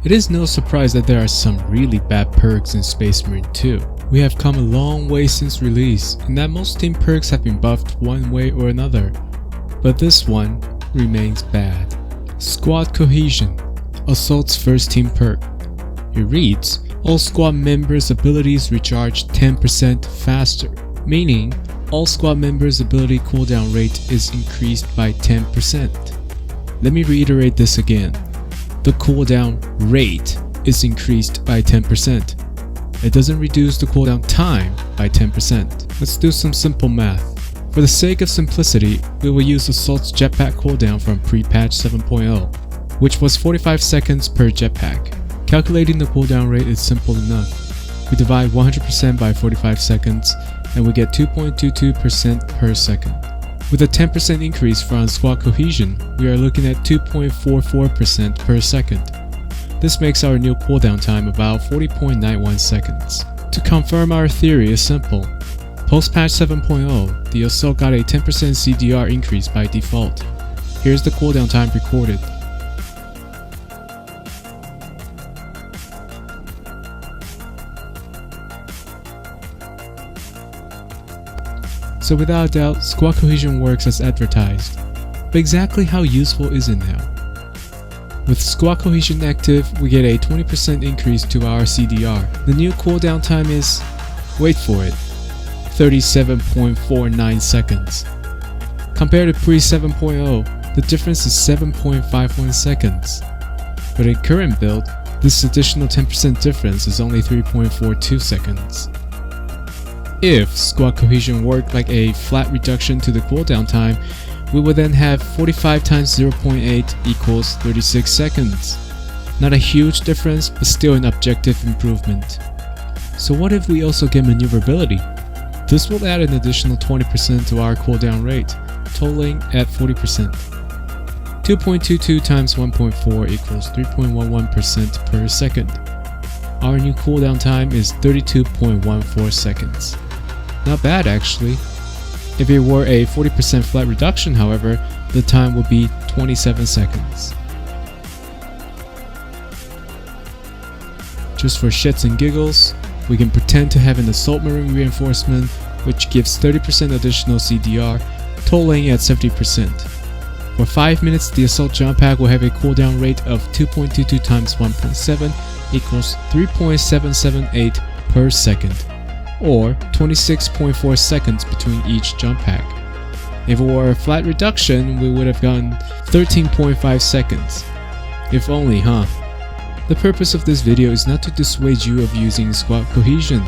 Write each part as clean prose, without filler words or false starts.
It is no surprise that there are some really bad perks in Space Marine 2. We have come a long way since release, and that most team perks have been buffed one way or another. But this one remains bad. Squad Cohesion, Assault's first team perk. It reads, all squad members' abilities recharge 10% faster, meaning all squad members' ability cooldown rate is increased by 10%. Let me reiterate this again. The cooldown rate is increased by 10%. It doesn't reduce the cooldown time by 10%. Let's do some simple math. For the sake of simplicity, we will use Assault's jetpack cooldown from pre-patch 7.0, which was 45 seconds per jetpack. Calculating the cooldown rate is simple enough. We divide 100% by 45 seconds, and we get 2.22% per second. With a 10% increase from Squad Cohesion, we are looking at 2.44% per second. This makes our new cooldown time about 40.91 seconds. To confirm our theory is simple. Post-patch 7.0, the Assault got a 10% CDR increase by default. Here's the cooldown time recorded. So without a doubt, Squad Cohesion works as advertised. But exactly how useful is it now? With Squad Cohesion active, we get a 20% increase to our CDR. The new cooldown time is, wait for it, 37.49 seconds. Compared to pre 7.0, the difference is 7.51 seconds. But in current build, this additional 10% difference is only 3.42 seconds. If Squad Cohesion worked like a flat reduction to the cooldown time, we would then have 45 times 0.8 equals 36 seconds. Not a huge difference, but still an objective improvement. So what if we also get maneuverability? This will add an additional 20% to our cooldown rate, totaling at 40%. 2.22 times 1.4 equals 3.11% per second. Our new cooldown time is 32.14 seconds. Not bad actually. If it were a 40% flat reduction, however, the time would be 27 seconds. Just for shits and giggles, we can pretend to have an Assault Marine reinforcement which gives 30% additional CDR, totaling at 70%. For 5 minutes, the Assault Jump Pack will have a cooldown rate of 2.22 times 1.7 equals 3.778 per second, or 26.4 seconds between each jump pack. If it were a flat reduction, we would have gotten 13.5 seconds. If only, huh? The purpose of this video is not to dissuade you of using Squad Cohesion.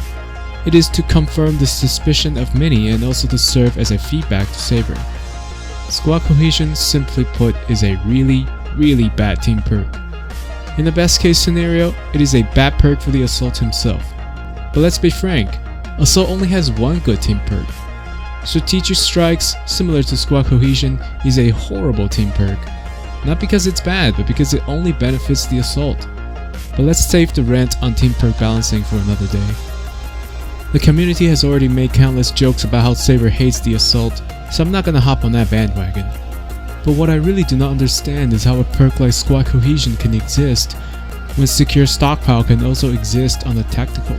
It is to confirm the suspicion of many and also to serve as a feedback to Saber. Squad Cohesion, simply put, is a really bad team perk. In the best case scenario, it is a bad perk for the Assault himself. But let's be frank, Assault only has one good team perk. Strategic Strikes, similar to Squad Cohesion, is a horrible team perk. Not because it's bad, but because it only benefits the Assault. But let's save the rant on team perk balancing for another day. The community has already made countless jokes about how Saber hates the Assault, so I'm not gonna hop on that bandwagon. But what I really do not understand is how a perk like Squad Cohesion can exist when Secure Stockpile can also exist on the tactical.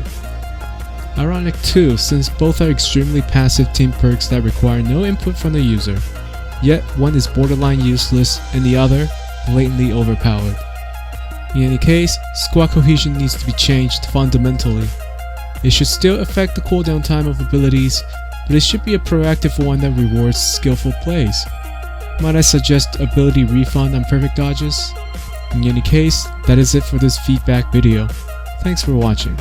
Ironic too, since both are extremely passive team perks that require no input from the user, yet one is borderline useless and the other blatantly overpowered. In any case, Squad Cohesion needs to be changed fundamentally. It should still affect the cooldown time of abilities, but it should be a proactive one that rewards skillful plays. Might I suggest ability refund on perfect dodges? In any case, that is it for this feedback video. Thanks for watching.